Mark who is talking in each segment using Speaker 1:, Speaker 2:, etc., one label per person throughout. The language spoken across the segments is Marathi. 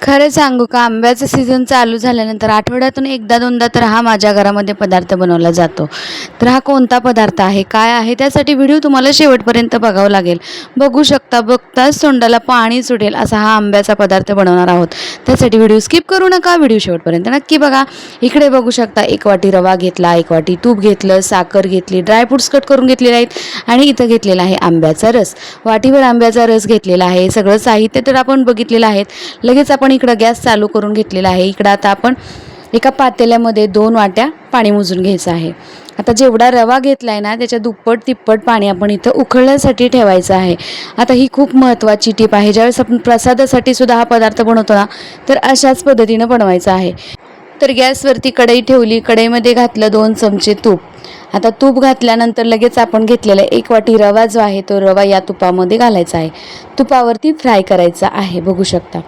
Speaker 1: खरं सांगू का, आंब्याचं सीझन चालू झाल्यानंतर आठवड्यातून एकदा दोनदा तर हा माझ्या घरामध्ये पदार्थ बनवला जातो. तर हा कोणता पदार्थ आहे, काय आहे, त्यासाठी व्हिडिओ तुम्हाला शेवटपर्यंत बघावं लागेल. बघू शकता, बघताच तोंडाला पाणी सुटेल असा हा आंब्याचा पदार्थ बनवणार आहोत. त्यासाठी व्हिडिओ स्किप करू नका, व्हिडिओ शेवटपर्यंत नक्की बघा. इकडे बघू शकता, 1 वाटी रवा घेतला, 1 वाटी तूप घेतलं, साखर घेतली, ड्रायफ्रूट्स कट करून घेतलेले आहेत आणि इथं घेतलेला आहे आंब्याचा रस. वाटीभर आंब्याचा रस घेतलेला आहे. सगळं साहित्य तर आपण बघितलेलं आहे. लगेच आपण इकडं गॅस चालू करून घेतलेला आहे. इकडं आता आपण एका पातेल्यामध्ये 2 वाट्या पाणी मोजून घ्यायचं आहे. आता जेवढा रवा घेतला आहे ना, त्याच्या दुप्पट तिप्पट पाणी आपण इथं उकळण्यासाठी ठेवायचं आहे. आता ही खूप महत्त्वाची टीप आहे. ज्यावेळेस आपण प्रसादासाठी सुद्धा हा पदार्थ बनवतो ना, तर अशाच पद्धतीनं बनवायचा आहे. तर गॅसवरती कढई ठेवली, कढईमध्ये घातलं 2 चमचे तूप. आता तूप घातल्यानंतर लगेच आपण घेतलेला 1 वाटी रवा जो आहे, तो रवा या तुपामध्ये घालायचा आहे. तुपावरती फ्राय करायचा आहे, बघू शकता.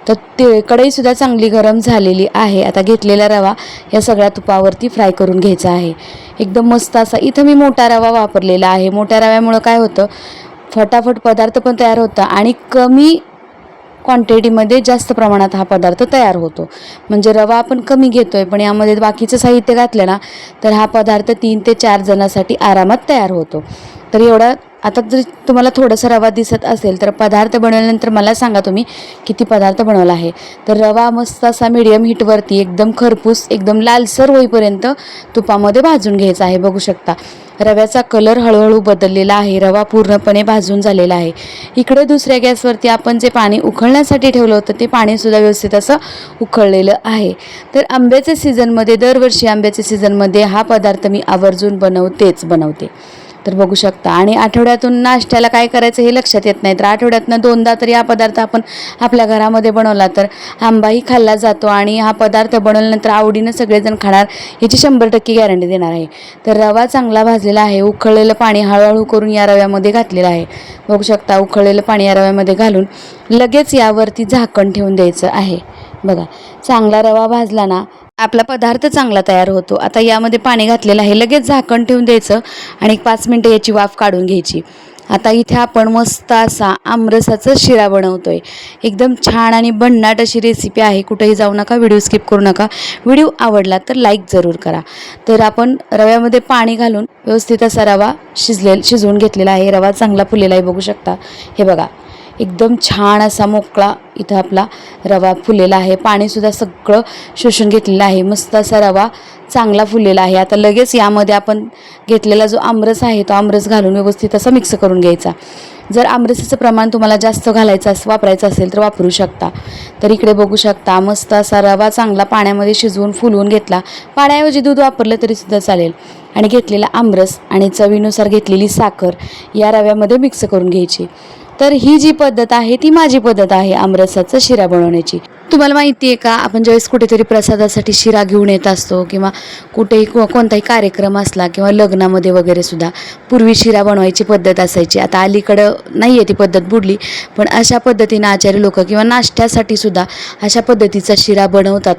Speaker 1: तर ते कढईसुद्धा चांगली गरम झालेली आहे. आता घेतलेला रवा या सगळ्या तुपावरती फ्राय करून घ्यायचा आहे. एकदम मस्त असा, इथं मी मोठा रवा वापरलेला आहे. मोठ्या रव्यामुळं काय होतं, फटाफट पदार्थ पण तयार होतं आणि कमी क्वांटिटीमध्ये जास्त प्रमाणात हा पदार्थ तयार होतो. म्हणजे रवा आपण कमी घेतोय, पण यामध्ये बाकीचं साहित्य घातलं ना, तर हा पदार्थ 3 ते 4 जणांसाठी आरामात तयार होतो. तर एवढा आता जर तुम्हाला थोडासा रवा दिसत असेल तर पदार्थ बनवल्यानंतर मला सांगा तुम्ही किती पदार्थ बनवला आहे. तर रवा मस्त असा मीडियम हीटवरती एकदम खरपूस, एकदम लालसर होईपर्यंत तुपामध्ये भाजून घ्यायचा आहे. बघू शकता, रव्याचा कलर हळूहळू बदललेला आहे. रवा पूर्णपणे भाजून झालेला आहे. इकडे दुसऱ्या गॅसवरती आपण जे पाणी उकळण्यासाठी ठेवलं होतं, ते पाणीसुद्धा व्यवस्थित असं उकळलेलं आहे. तर आंब्याच्या सीझनमध्ये, दरवर्षी आंब्याच्या सीझनमध्ये हा पदार्थ मी आवर्जून बनवते. तर बघू शकता. आणि आठवड्यातून नाश्त्याला काय करायचं हे लक्षात येत नाही, तर आठवड्यातनं 2दा तरी हा पदार्थ आपण आपल्या घरामध्ये बनवला तर आंबाही खाल्ला जातो आणि हा पदार्थ बनवल्यानंतर आवडीनं सगळेजण खाणार याची 100% गॅरंटी देणार आहे. तर रवा चांगला भाजलेला आहे. उकळलेलं पाणी हळूहळू करून या रव्यामध्ये घातलेलं आहे. बघू शकता, उकळलेलं पाणी या रव्यामध्ये घालून लगेच यावरती झाकण ठेवून द्यायचं आहे. बघा, चांगला रवा भाजला ना, आपला पदार्थ चांगला तयार होतो. आता यामध्ये पाणी घातलेलं आहे. लगेच झाकण ठेवून द्यायचं आणि 5 मिनटं याची वाफ काढून घ्यायची. आता इथे आपण मस्त असा आमरसाचा शिरा बनवतोय. एकदम छान आणि भन्नाट अशी रेसिपी आहे. कुठेही जाऊ नका, व्हिडिओ स्किप करू नका. व्हिडिओ आवडला तर लाईक जरूर करा. तर आपण रव्यामध्ये पाणी घालून व्यवस्थित असा रवा शिजवून घेतलेला आहे. रवा चांगला फुललेला आहे, बघू शकता. हे बघा, एकदम छान असा मोकळा इथं आपला रवा फुललेला आहे. पाणीसुद्धा सगळं शोषून घेतलेलं आहे. मस्त असा रवा चांगला फुललेला आहे. आता लगेच यामध्ये आपण घेतलेला जो आमरस आहे, तो आमरस घालून व्यवस्थित असं मिक्स करून घ्यायचा. जर आमरसाचं प्रमाण तुम्हाला जास्त वापरायचं असेल तर वापरू शकता. तर इकडे बघू शकता, मस्त असा रवा चांगला पाण्यामध्ये शिजवून फुलवून घेतला. पाण्याऐवजी दूध वापरलं तरीसुद्धा चालेल. आणि घेतलेला आमरस आणि चवीनुसार घेतलेली साखर या रव्यामध्ये मिक्स करून घ्यायची. तर ही जी पद्धत आहे ती माझी पद्धत आहे आमरसाचा शिरा बनवण्याची. तुम्हाला माहिती आहे का, आपण ज्यावेळेस कुठेतरी प्रसादासाठी शिरा घेऊन येत असतो किंवा कुठेही कोणताही कार्यक्रम असला किंवा लग्नामध्ये वगैरे सुद्धा पूर्वी शिरा बनवायची पद्धत असायची. आता अलीकडं नाही आहे ती पद्धत, बुडली. पण अशा पद्धतीनं आचारी लोक किंवा नाश्त्यासाठी सुद्धा अशा पद्धतीचा शिरा बनवतात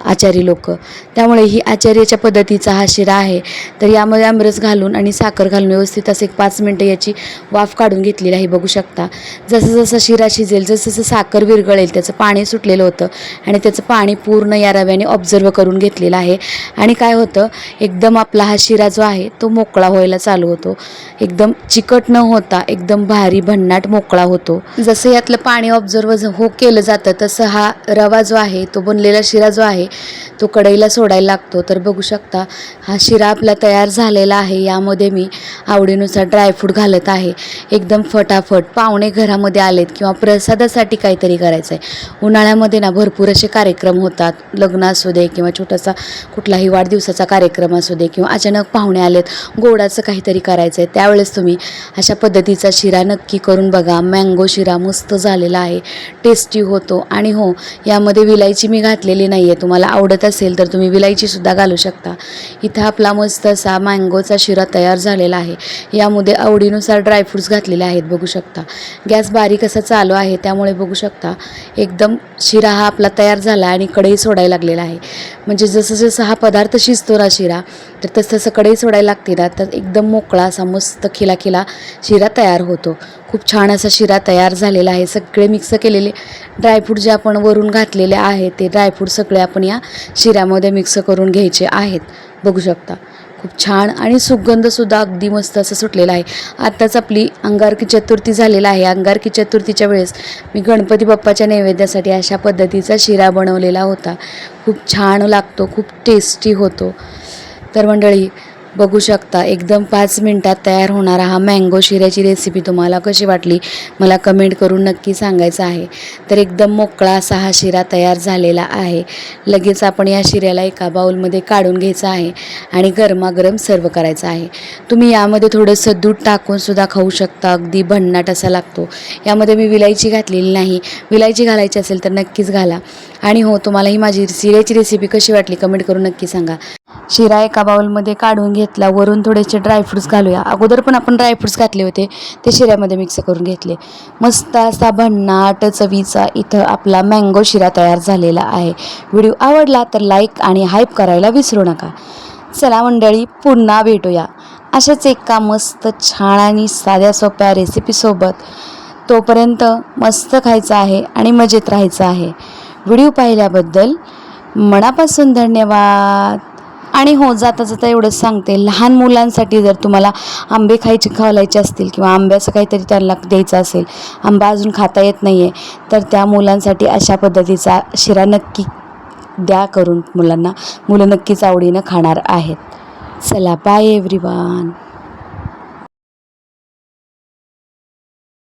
Speaker 1: आचारी लोक. त्यामुळे ही आचार्याच्या पद्धतीचा हा शिरा आहे. तर यामध्ये आमरस घालून आणि साखर घालून व्यवस्थित असं 5 मिनटं याची वाफ काढून घेतलेली आहे. बघू शकता, जसं जसं शिरा शिजेल जसं जसं साखर विरघळेल, त्याचं पाणी सुटलेलं होतं आणि त्याचं पाणी पूर्ण या रव्याने ऑब्झर्व करून घेतलेलं आहे. आणि काय होतं, एकदम आपला हा शिरा जो आहे तो मोकळा व्हायला चालू होतो. एकदम चिकट न होता एकदम भारी भन्नाट मोकळा होतो. जसं यातलं पाणी ऑब्झर्व केलं जातं, तसं हा रवा जो आहे, तो बनलेला शिरा जो आहे तो कढईला सोडायला लागतो. तर बघू शकता, हा शिरा आपला तयार झालेला आहे. यामध्ये मी आवडीनुसार ड्रायफ्रूट घालत आहे. एकदम फटाफट पाहुणे घरामध्ये आलेत किंवा प्रसादासाठी काहीतरी करायचं आहे. उन्हाळ्यामध्ये ना भरपूर असे कार्यक्रम होतात, लग्न असू दे किंवा छोटासा कुठलाही वाढदिवसाचा कार्यक्रम असू दे किंवा अचानक पाहुणे आलेत, गोडाचं काहीतरी करायचं आहे, त्यावेळेस तुम्ही अशा पद्धतीचा शिरा नक्की करून बघा. मँगो शिरा मस्त झालेला आहे, टेस्टी होतो. आणि हो, यामध्ये विलायची मी घातलेली नाही आहे. तुम्हाला आवडत असेल तर तुम्ही विलायचीसुद्धा घालू शकता. इथं आपला मस्त असा मँगोचा शिरा तयार झालेला आहे. यामध्ये आवडीनुसार ड्रायफ्रूट्स घातलेले आहेत, बघू शकता. गॅस बारीक असा चालू आहे, त्यामुळे बघू शकता एकदम शिरा हा आपला तयार झाला आणि कढई सोडायला लागलेला आहे. म्हणजे जसं जसं हा पदार्थ शिजतो ना शिरा, तर तसं कढई सोडायला लागते ना, तर एकदम मोकळा असा मस्त खिला शिरा तयार होतो. खूप छान असा शिरा तयार झालेला आहे. सगळे मिक्स केलेले ड्रायफ्रूट जे आपण वरून घातलेले आहेत ते ड्रायफ्रूट सगळे आपण या शिऱ्यामध्ये मिक्स करून घ्यायचे आहेत. बघू शकता खूप छान आणि सुगंधसुद्धा अगदी मस्त असं सुटलेला आहे. आत्ताच आपली अंगारकी चतुर्थी झालेला आहे. अंगारकी चतुर्थीच्या वेळेस मी गणपती बाप्पाच्या नैवेद्यासाठी अशा पद्धतीचा शिरा बनवलेला होता. खूप छान लागतो, खूप टेस्टी होतो. तर मंडळी बघू शकता एकदम 5 मिनटात तयार होणारा हा मँगो शिऱ्याची रेसिपी तुम्हाला कशी वाटली मला कमेंट करून नक्की सांगायचं आहे. तर एकदम मोकळा असा हा शिरा तयार झालेला आहे. लगेच आपण या शिऱ्याला एका बाउलमध्ये काढून घ्यायचं आहे आणि गरमागरम सर्व करायचं आहे. तुम्ही यामध्ये थोडंसं दूध टाकून सुद्धा खाऊ शकता. अगदी भन्नाट असा लागतो. यामध्ये मी विलायची घातलेली नाही. विलायची घालायची असेल तर नक्कीच घाला. आणि हो, तुम्हाला ही माझी शिऱ्याची रेसिपी कशी वाटली कमेंट करून नक्की सांगा. शिरा एका बाउलमध्ये काढून घेतला. वरून थोडेसे ड्रायफ्रूट्स घालूया. अगोदर पण आपण ड्रायफ्रूट्स घातले होते ते शिऱ्यामध्ये मिक्स करून घेतले. मस्त असा भन्नाट चवीचा इथं आपला मँगो शिरा तयार झालेला आहे. व्हिडिओ आवडला तर लाईक आणि हाईप करायला विसरू नका. चला मंडळी, पुन्हा भेटूया अशाच एका मस्त छान आणि साध्या सोप्या रेसिपीसोबत. तोपर्यंत मस्त खायचं आहे आणि मजेत राहायचं आहे. व्हिडिओ पाहिल्याबद्दल मनापासून धन्यवाद. आणि हो, जाता जाता एवढंच सांगते, लहान मुलांसाठी जर तुम्हाला आंबे घालायचे असतील किंवा आंब्याचं काहीतरी त्यांना द्यायचं असेल, आंबा अजून खाता येत नाही आहे, तर त्या मुलांसाठी अशा पद्धतीचा शिरा नक्की द्या करून मुलांना. मुलं नक्कीच आवडीनं खाणार आहेत. चला, बाय एव्हरीवन.